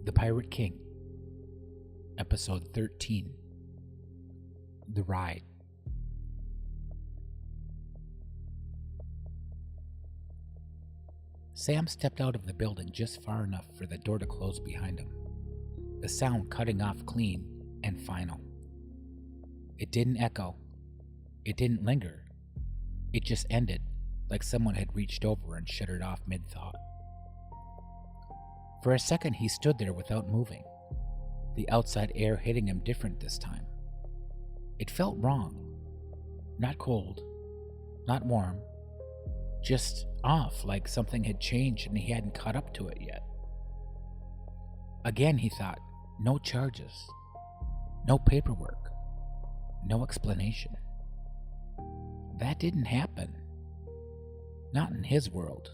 The Pirate King, Episode 13, The Ride. Sam stepped out of the building just far enough for the door to close behind him, the sound cutting off clean and final. It didn't echo. It didn't linger. It just ended, like someone had reached over and shut it off mid-thought. For a second he stood there without moving, the outside air hitting him different this time. It felt wrong. Not cold, not warm, just off, like something had changed and he hadn't caught up to it yet. Again he thought, no charges, no paperwork, no explanation. That didn't happen. Not in his world.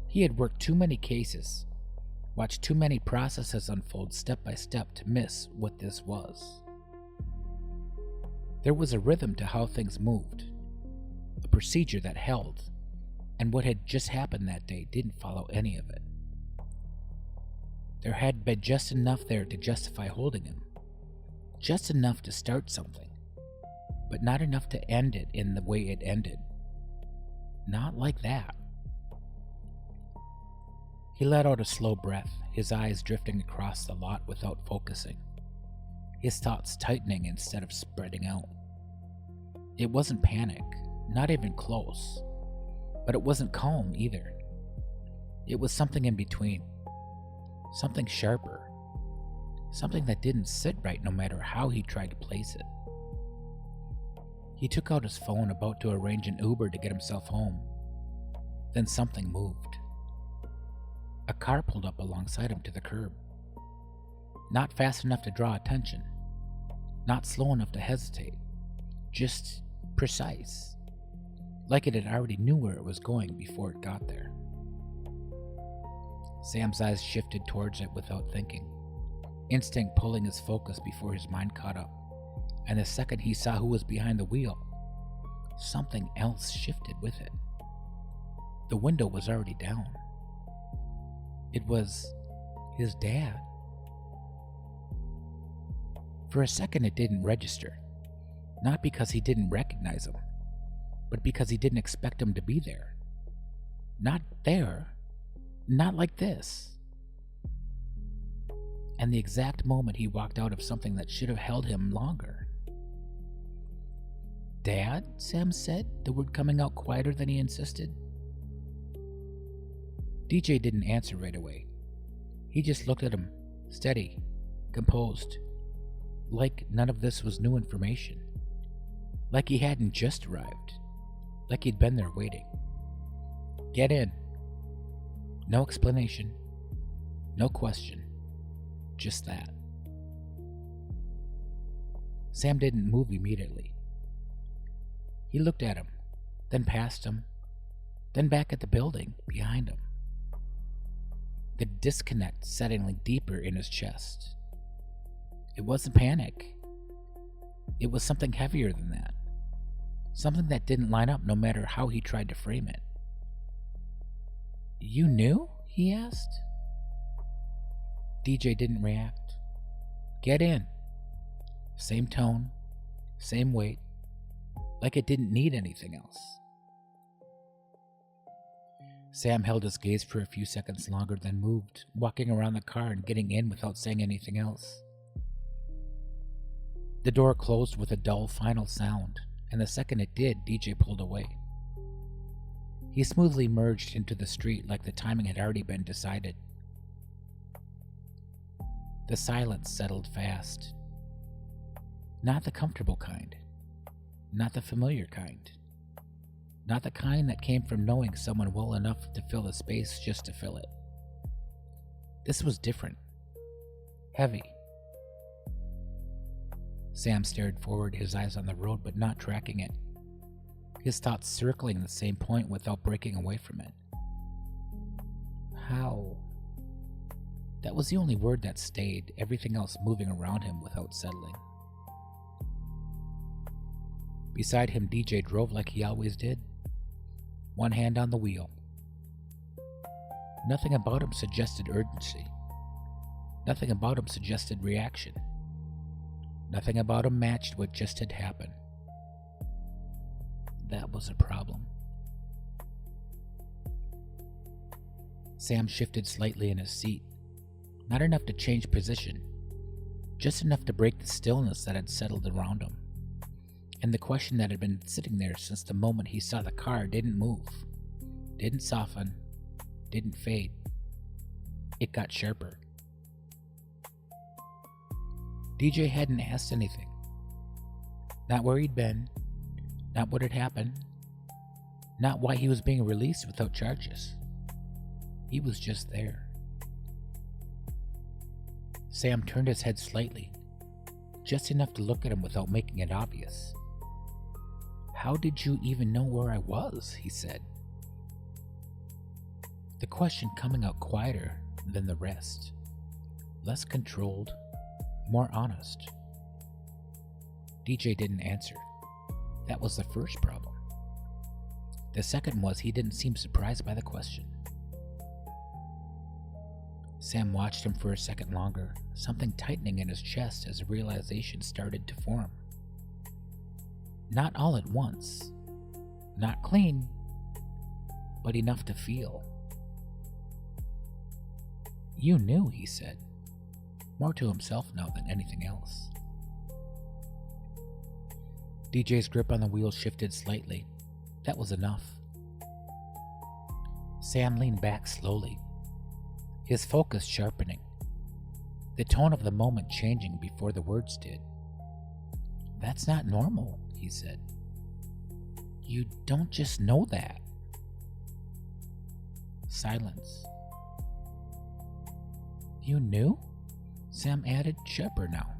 He had worked too many cases, watched too many processes unfold step by step to miss what this was. There was a rhythm to how things moved, a procedure that held, and what had just happened that day didn't follow any of it. There had been just enough there to justify holding him, just enough to start something, but not enough to end it in the way it ended. Not like that. He let out a slow breath, his eyes drifting across the lot without focusing, his thoughts tightening instead of spreading out. It wasn't panic, not even close, but it wasn't calm either. It was something in between, something sharper, something that didn't sit right no matter how he tried to place it. He took out his phone, about to arrange an Uber to get himself home. Then something moved. A car pulled up alongside him to the curb. Not fast enough to draw attention, not slow enough to hesitate, just precise, like it had already knew where it was going before it got there. Sam's eyes shifted towards it without thinking, instinct pulling his focus before his mind caught up, and the second he saw who was behind the wheel, something else shifted with it. The window was already down. It was his dad. For a second it didn't register, not because he didn't recognize him, but because he didn't expect him to be there. Not there, not like this. And the exact moment he walked out of something that should have held him longer. "Dad?" Sam said, the word coming out quieter than he insisted. DJ didn't answer right away. He just looked at him, steady, composed, like none of this was new information, like he hadn't just arrived, like he'd been there waiting. "Get in." No explanation, no question, just that. Sam didn't move immediately. He looked at him, then past him, then back at the building behind him. The disconnect settling deeper in his chest. It wasn't panic. It was something heavier than that. Something that didn't line up no matter how he tried to frame it. "You knew?" he asked. DJ didn't react. "Get in." Same tone, same weight, like it didn't need anything else. Sam held his gaze for a few seconds longer, then moved, walking around the car and getting in without saying anything else. The door closed with a dull final sound, and the second it did, DJ pulled away. He smoothly merged into the street like the timing had already been decided. The silence settled fast. Not the comfortable kind, not the familiar kind. Not the kind that came from knowing someone well enough to fill the space just to fill it. This was different. Heavy. Sam stared forward, his eyes on the road but not tracking it. His thoughts circling the same point without breaking away from it. How? That was the only word that stayed, everything else moving around him without settling. Beside him, DJ drove like he always did. One hand on the wheel. Nothing about him suggested urgency, Nothing about him suggested reaction. Nothing about him matched what just had happened. That was a problem. Sam shifted slightly in his seat, not enough to change position, just enough to break the stillness that had settled around him. And the question that had been sitting there since the moment he saw the car didn't move, didn't soften, didn't fade. It got sharper. DJ hadn't asked anything. Not where he'd been, not what had happened, not why he was being released without charges. He was just there. Sam turned his head slightly, just enough to look at him without making it obvious. "How did you even know where I was?" he said. The question coming out quieter than the rest, less controlled, more honest. DJ didn't answer. That was the first problem. The second was he didn't seem surprised by the question. Sam watched him for a second longer, something tightening in his chest as a realization started to form. Not all at once, not clean, but enough to feel. "You knew," he said, more to himself now than anything else. DJ's grip on the wheel shifted slightly. That was enough. Sam leaned back slowly, his focus sharpening, the tone of the moment changing before the words did. "That's not normal," he said. "You don't just know that." Silence. "You knew?" Sam added, sharper now.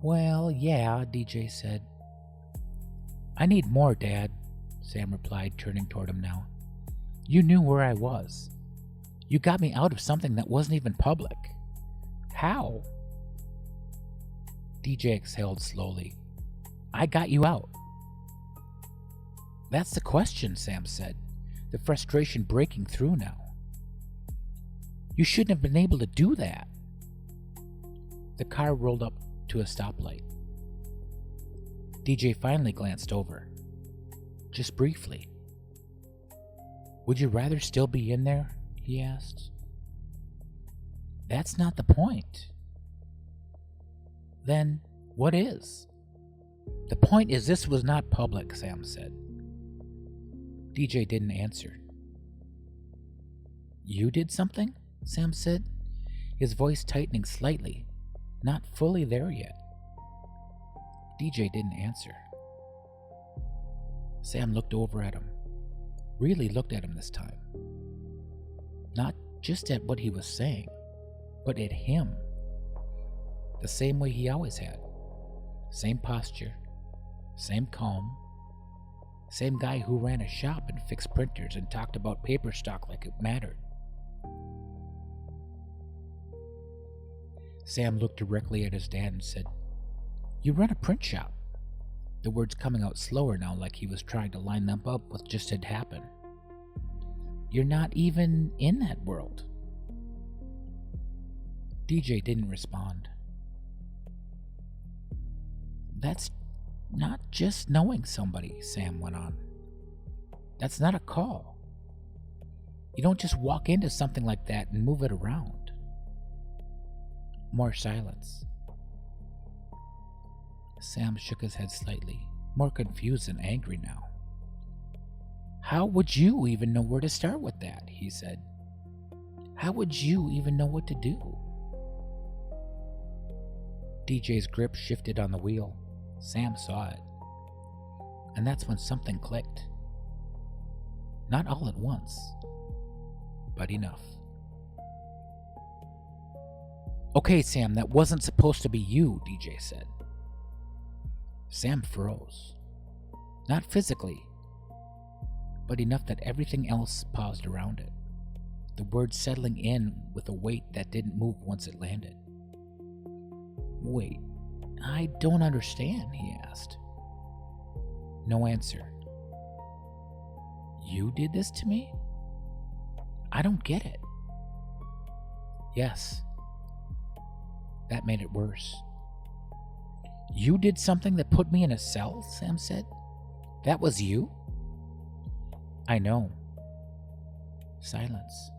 "Well, yeah," DJ said. "I need more, Dad," Sam replied, turning toward him now. "You knew where I was. You got me out of something that wasn't even public. How?" DJ exhaled slowly. "I got you out." "That's the question," Sam said, the frustration breaking through now. "You shouldn't have been able to do that." The car rolled up to a stoplight. DJ finally glanced over, just briefly. "Would you rather still be in there?" he asked. "That's not the point." "Then what is?" "The point is this was not public," Sam said. DJ didn't answer. "You did something?" Sam said, his voice tightening slightly, not fully there yet. DJ didn't answer. Sam looked over at him, really looked at him this time. Not just at what he was saying, but at him. The same way he always had. Same posture, same calm, same guy who ran a shop and fixed printers and talked about paper stock like it mattered. Sam looked directly at his dad and said, "You run a print shop." The words coming out slower now, like he was trying to line them up with just had happened. "You're not even in that world." DJ didn't respond. "That's not just knowing somebody," Sam went on. "That's not a call. You don't just walk into something like that and move it around." More silence. Sam shook his head slightly, more confused and angry now. "How would you even know where to start with that?" he said. "How would you even know what to do?" DJ's grip shifted on the wheel. Sam saw it. And that's when something clicked. Not all at once, but enough. "Okay, Sam, that wasn't supposed to be you," DJ said. Sam froze. Not physically, but enough that everything else paused around it, the words settling in with a weight that didn't move once it landed. "Wait, I don't understand," he asked. No answer. "You did this to me? I don't get it." "Yes," That made it worse. You did something that put me in a cell, Sam said. That was you? I know. Silence.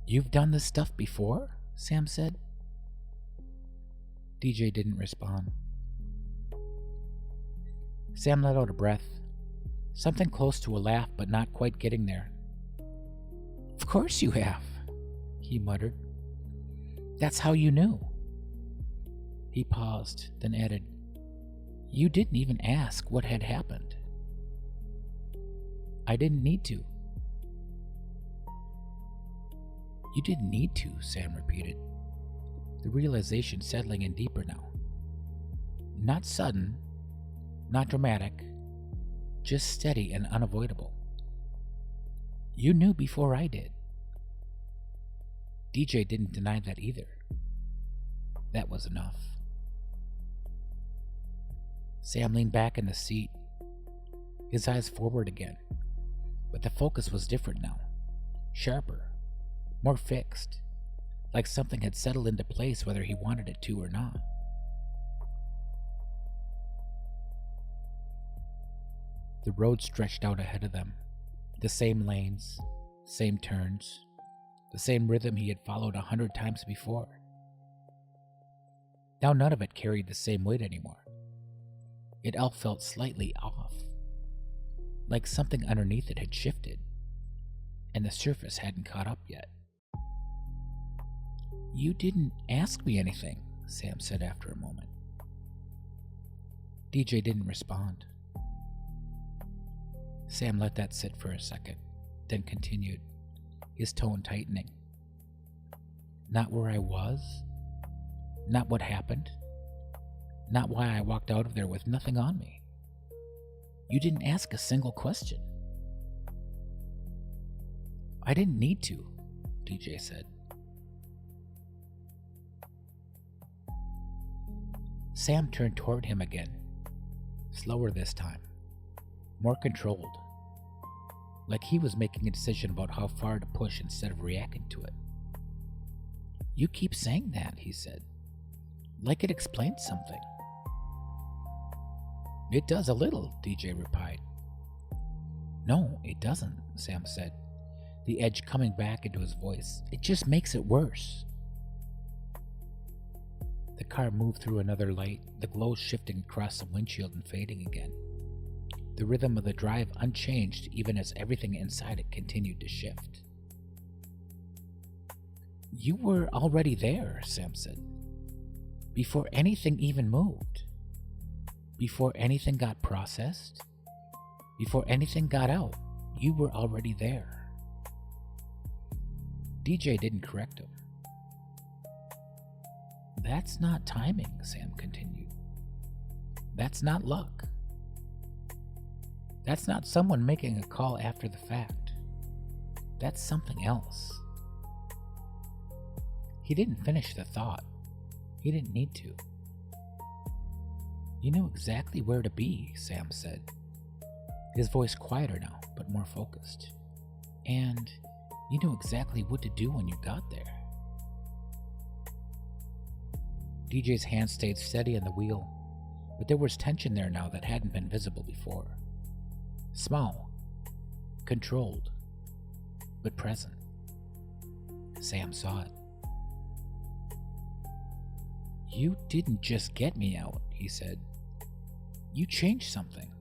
You've done this stuff before? Sam said. DJ didn't respond. Sam let out a breath, something close to a laugh but not quite getting there. Of course you have, he muttered. That's how you knew. He paused, then added, You didn't even ask what had happened. I didn't need to. You didn't need to, Sam repeated, the realization settling in deeper now. Not sudden, not dramatic, just steady and unavoidable. You knew before I did. DJ didn't deny that either. That was enough. Sam leaned back in the seat, his eyes forward again, but the focus was different now, sharper, more fixed, like something had settled into place whether he wanted it to or not. The road stretched out ahead of them, the same lanes, same turns, the same rhythm he had followed 100 times before. Now none of it carried the same weight anymore. It all felt slightly off, like something underneath it had shifted, and the surface hadn't caught up yet. You didn't ask me anything, Sam said after a moment. DJ didn't respond. Sam let that sit for a second, then continued, his tone tightening. Not where I was, not what happened, not why I walked out of there with nothing on me. You didn't ask a single question. I didn't need to, DJ said. Sam turned toward him again, slower this time, more controlled, like he was making a decision about how far to push instead of reacting to it. You keep saying that, he said, like it explains something. It does a little, DJ replied. No, it doesn't, Sam said, the edge coming back into his voice. It just makes it worse. The car moved through another light, the glow shifting across the windshield and fading again. The rhythm of the drive unchanged even as everything inside it continued to shift. You were already there, Sam said, before anything even moved. Before anything got processed, before anything got out, you were already there. DJ didn't correct him. That's not timing, Sam continued. That's not luck. That's not someone making a call after the fact. That's something else. He didn't finish the thought. He didn't need to. You knew exactly where to be, Sam said, his voice quieter now, but more focused. And you knew exactly what to do when you got there. DJ's hand stayed steady on the wheel, but there was tension there now that hadn't been visible before. Small, controlled, but present. Sam saw it. You didn't just get me out, he said. You changed something.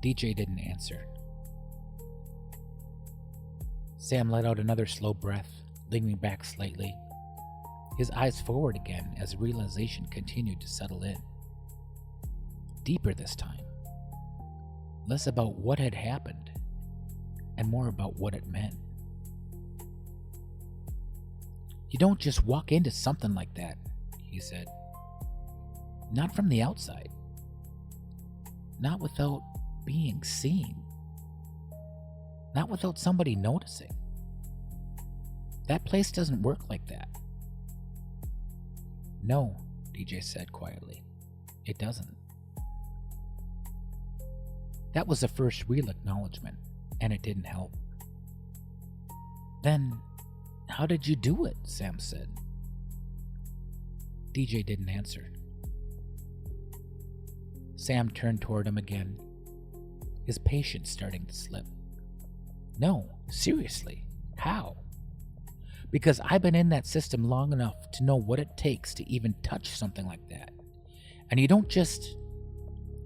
DJ didn't answer. Sam let out another slow breath, leaning back slightly, his eyes forward again as realization continued to settle in. Deeper this time. Less about what had happened, and more about what it meant. You don't just walk into something like that, he said. Not from the outside. Not without being seen. Not without somebody noticing. That place doesn't work like that. No, DJ said quietly. It doesn't. That was the first real acknowledgement, and it didn't help. Then, How did you do it? Sam said. DJ didn't answer. Sam turned toward him again, his patience starting to slip. No, seriously, how? Because I've been in that system long enough to know what it takes to even touch something like that. And you don't just...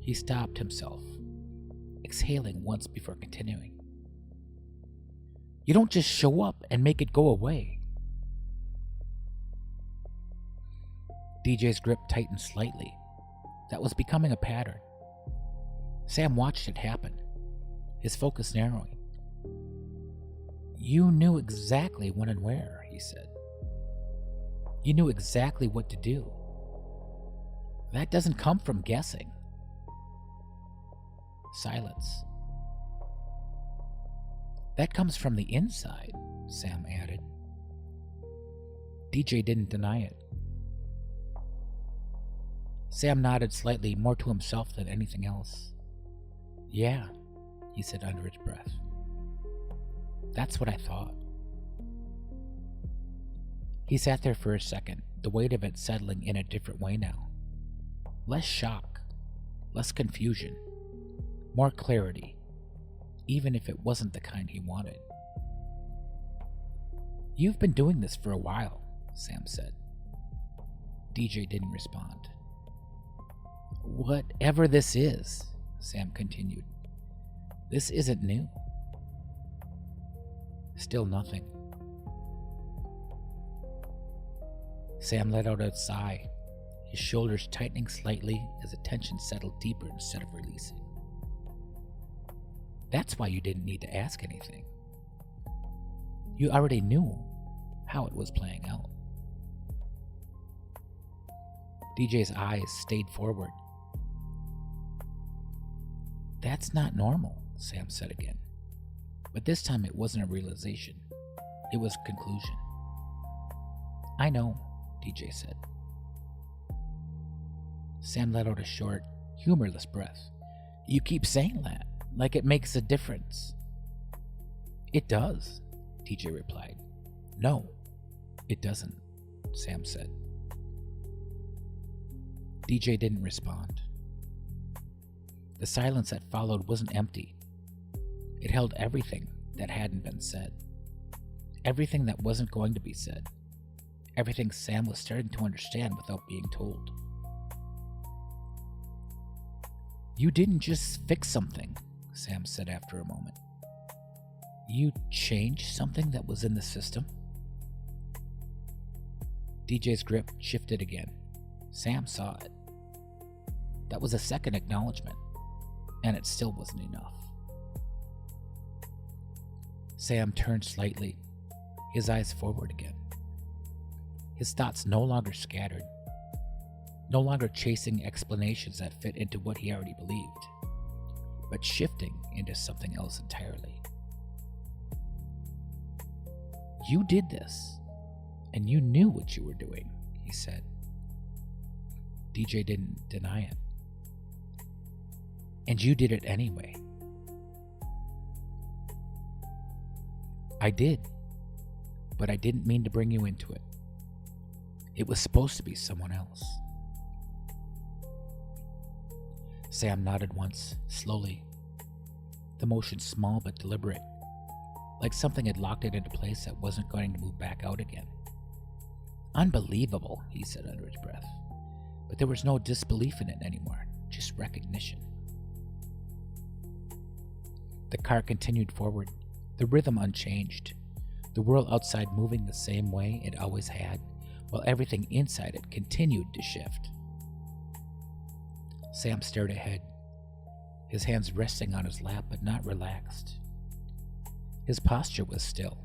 He stopped himself, exhaling once before continuing. You don't just show up and make it go away. DJ's grip tightened slightly. That was becoming a pattern. Sam watched it happen, his focus narrowing. You knew exactly when and where, he said. You knew exactly what to do. That doesn't come from guessing. Silence. That comes from the inside, Sam added. DJ didn't deny it. Sam nodded slightly, more to himself than anything else. Yeah, he said under his breath. That's what I thought. He sat there for a second, the weight of it settling in a different way now. Less shock, less confusion, more clarity, even if it wasn't the kind he wanted. You've been doing this for a while, Sam said. DJ didn't respond. Whatever this is, Sam continued, this isn't new. Still nothing. Sam let out a sigh, his shoulders tightening slightly as the tension settled deeper instead of releasing. That's why you didn't need to ask anything. You already knew how it was playing out. DJ's eyes stayed forward. That's not normal, Sam said again. But this time it wasn't a realization. It was a conclusion. I know, DJ said. Sam let out a short, humorless breath. You keep saying that, like it makes a difference. It does, DJ replied. No, it doesn't, Sam said. DJ didn't respond. The silence that followed wasn't empty. It held everything that hadn't been said. Everything that wasn't going to be said. Everything Sam was starting to understand without being told. You didn't just fix something, Sam said after a moment. You changed something that was in the system? DJ's grip shifted again. Sam saw it. That was a second acknowledgement, and it still wasn't enough. Sam turned slightly, his eyes forward again. His thoughts no longer scattered, no longer chasing explanations that fit into what he already believed, but shifting into something else entirely. You did this, and you knew what you were doing, he said. DJ didn't deny it. And you did it anyway. I did, but I didn't mean to bring you into it. It was supposed to be someone else. Sam nodded once, slowly, the motion small but deliberate, like something had locked it into place that wasn't going to move back out again. Unbelievable, he said under his breath, but there was no disbelief in it anymore, just recognition. The car continued forward, the rhythm unchanged, the world outside moving the same way it always had, while everything inside it continued to shift. Sam stared ahead, his hands resting on his lap but not relaxed. His posture was still,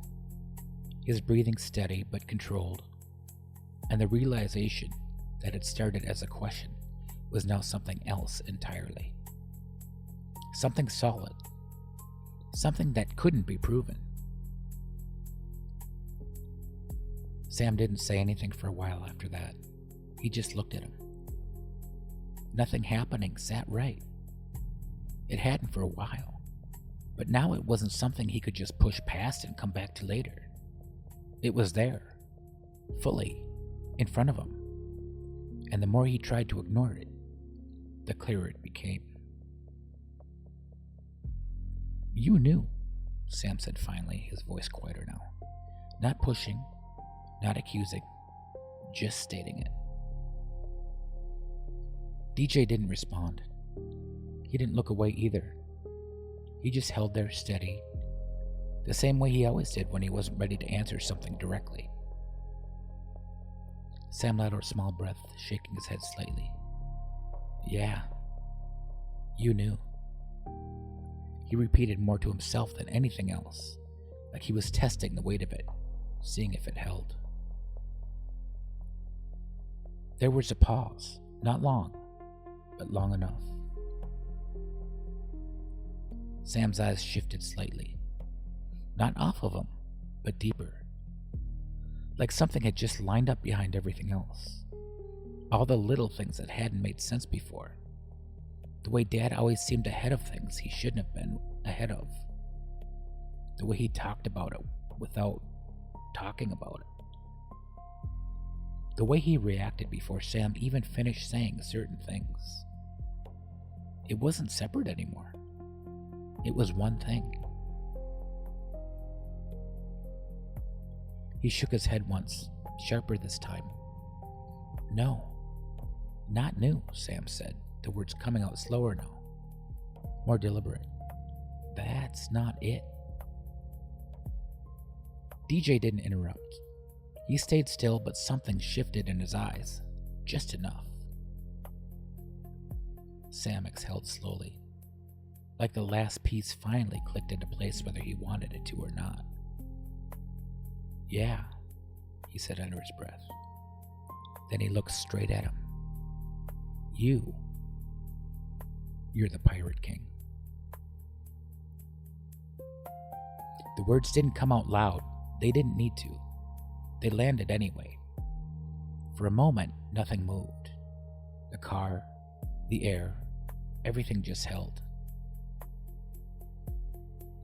his breathing steady but controlled, and the realization that had started as a question was now something else entirely. Something solid, something that couldn't be proven. Sam didn't say anything for a while after that. He just looked at him. Nothing happening sat right. It hadn't for a while, but now it wasn't something he could just push past and come back to later. It was there, fully, in front of him. And the more he tried to ignore it, the clearer it became. "You knew," Sam said finally, his voice quieter now. Not pushing, not accusing, just stating it. DJ didn't respond. He didn't look away either. He just held there steady, the same way he always did when he wasn't ready to answer something directly. Sam let out a small breath, shaking his head slightly. "Yeah, you knew." He repeated more to himself than anything else, like he was testing the weight of it, seeing if it held. There was a pause, not long, but long enough. Sam's eyes shifted slightly, not off of him, but deeper, like something had just lined up behind everything else. All the little things that hadn't made sense before. The way Dad always seemed ahead of things he shouldn't have been ahead of. The way he talked about it without talking about it. The way he reacted before Sam even finished saying certain things. It wasn't separate anymore. It was one thing. He shook his head once, sharper this time. "No, not new," Sam said, the words coming out slower now, more deliberate. "That's not it." DJ didn't interrupt. He stayed still, but something shifted in his eyes, just enough. Sam exhaled slowly, like the last piece finally clicked into place whether he wanted it to or not. "Yeah," he said under his breath. Then he looked straight at him. You're the Pirate King." The words didn't come out loud. They didn't need to. They landed anyway. For a moment, nothing moved. The car, the air, everything just held.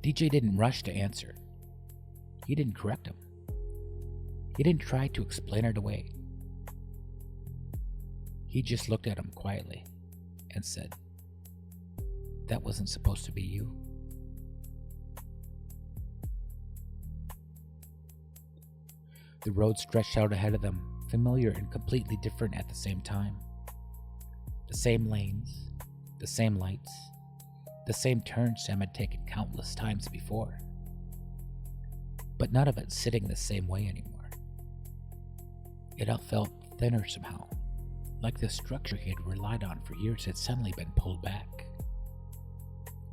DJ didn't rush to answer. He didn't correct him. He didn't try to explain it away. He just looked at him quietly and said, "That wasn't supposed to be you." The road stretched out ahead of them, familiar and completely different at the same time. The same lanes, the same lights, the same turns Sam had taken countless times before. But none of it sitting the same way anymore. It all felt thinner somehow, like the structure he had relied on for years had suddenly been pulled back.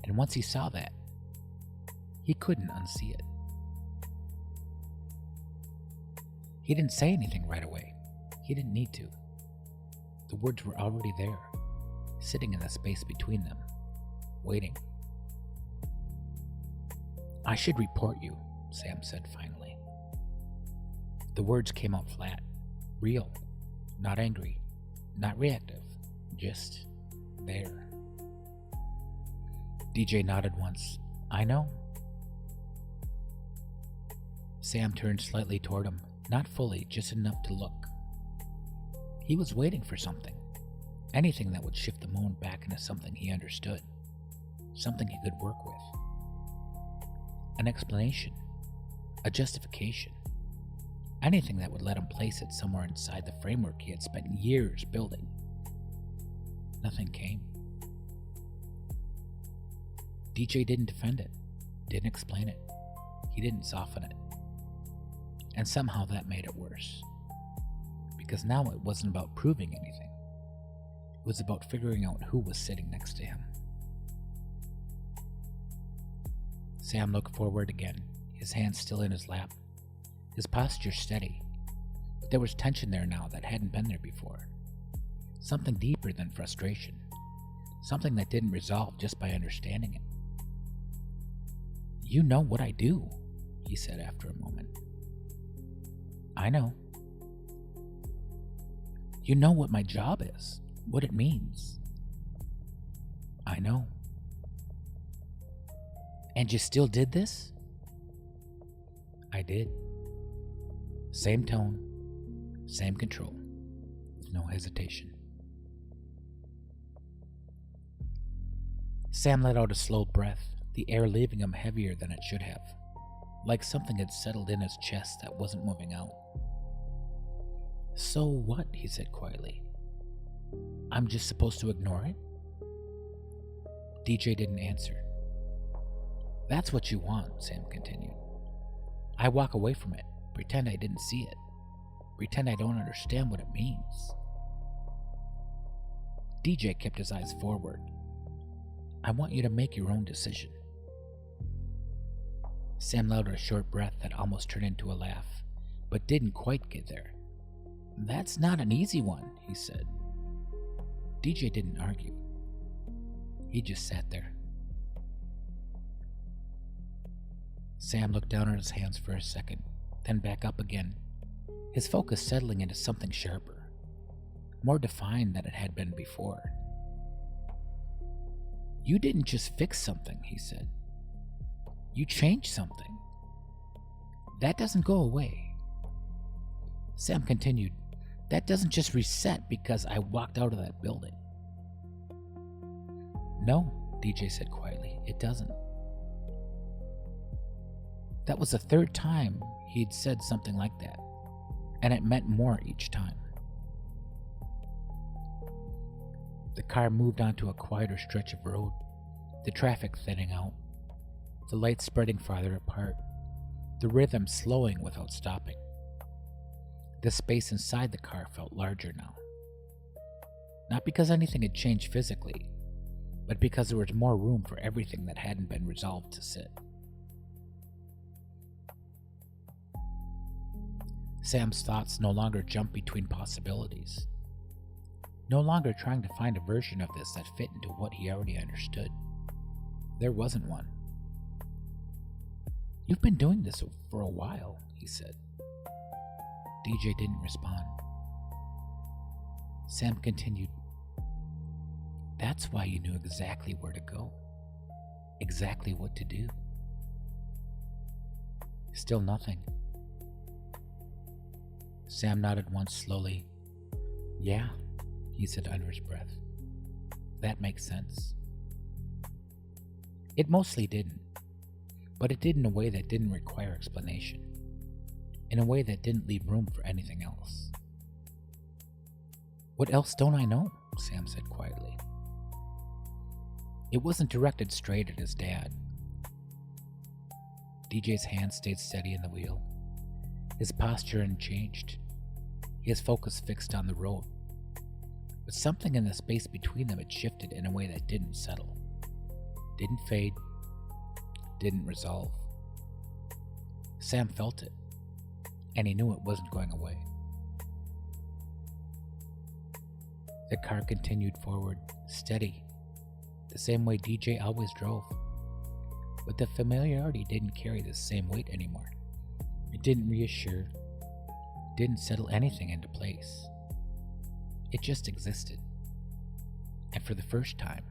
And once he saw that, he couldn't unsee it. He didn't say anything right away. He didn't need to. The words were already there, sitting in the space between them, waiting. "I should report you," Sam said finally. The words came out flat, real, not angry, not reactive, just there. DJ nodded once. "I know." Sam turned slightly toward him, not fully, just enough to look. He was waiting for something, anything that would shift the moment back into something he understood, something he could work with. An explanation, a justification, anything that would let him place it somewhere inside the framework he had spent years building. Nothing came. DJ didn't defend it, didn't explain it, he didn't soften it. And somehow that made it worse. Because now it wasn't about proving anything. It was about figuring out who was sitting next to him. Sam looked forward again, his hands still in his lap, his posture steady. But there was tension there now that hadn't been there before. Something deeper than frustration. Something that didn't resolve just by understanding it. "You know what I do," he said after a moment. "I know." "You know what my job is, what it means." "I know." "And you still did this?" "I did." Same tone, same control, with no hesitation. Sam let out a slow breath, the air leaving him heavier than it should have, like something had settled in his chest that wasn't moving out. So what? He said quietly. I'm just supposed to ignore it? DJ didn't answer. That's what you want, Sam continued. I walk away from it, pretend I didn't see it, pretend I don't understand what it means. DJ kept his eyes forward. I want you to make your own decision. Sam let out a short breath that almost turned into a laugh, but didn't quite get there. That's not an easy one, he said. DJ didn't argue. He just sat there. Sam looked down at his hands for a second, then back up again, his focus settling into something sharper, more defined than it had been before. You didn't just fix something, he said. You changed something. That doesn't go away. Sam continued, that doesn't just reset because I walked out of that building. No, DJ said quietly, it doesn't. That was the third time he'd said something like that, and it meant more each time. The car moved onto a quieter stretch of road, the traffic thinning out, the lights spreading farther apart, the rhythm slowing without stopping. The space inside the car felt larger now. Not because anything had changed physically, but because there was more room for everything that hadn't been resolved to sit. Sam's thoughts no longer jumped between possibilities, no longer trying to find a version of this that fit into what he already understood. There wasn't one. You've been doing this for a while, he said. DJ didn't respond. Sam continued, that's why you knew exactly where to go, exactly what to do. Still nothing. Sam nodded once slowly. Yeah, he said under his breath. That makes sense. It mostly didn't, but it did in a way that didn't require explanation, in a way that didn't leave room for anything else. What else don't I know? Sam said quietly. It wasn't directed straight at his dad. DJ's hand stayed steady in the wheel, his posture unchanged, his focus fixed on the road. But something in the space between them had shifted in a way that didn't settle, didn't fade, didn't resolve. Sam felt it, and he knew it wasn't going away. The car continued forward, steady, the same way DJ always drove. But the familiarity didn't carry the same weight anymore. It didn't reassure, didn't settle anything into place. It just existed. And for the first time,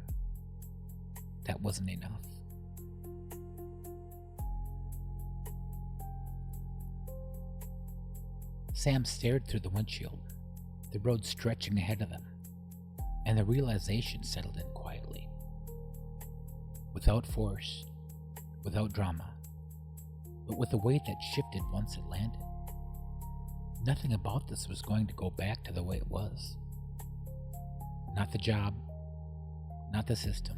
that wasn't enough. Sam stared through the windshield, the road stretching ahead of them, and the realization settled in quietly. Without force, without drama, but with a weight that shifted once it landed. Nothing about this was going to go back to the way it was. Not the job, not the system,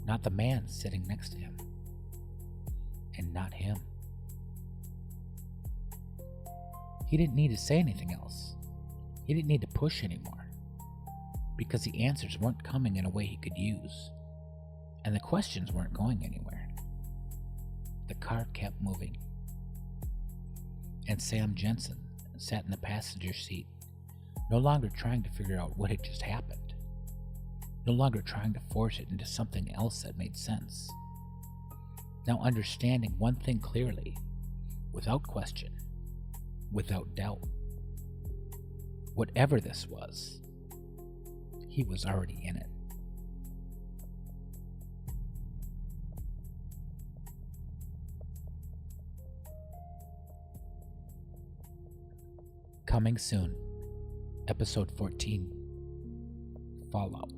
not the man sitting next to him, and not him. He didn't need to say anything else. He didn't need to push anymore, because the answers weren't coming in a way he could use, and the questions weren't going anywhere. The car kept moving, and Sam Jorgensen sat in the passenger seat, no longer trying to figure out what had just happened, no longer trying to force it into something else that made sense. Now understanding one thing clearly, without question, without doubt. Whatever this was, he was already in it. Coming soon. Episode 14. Fallout.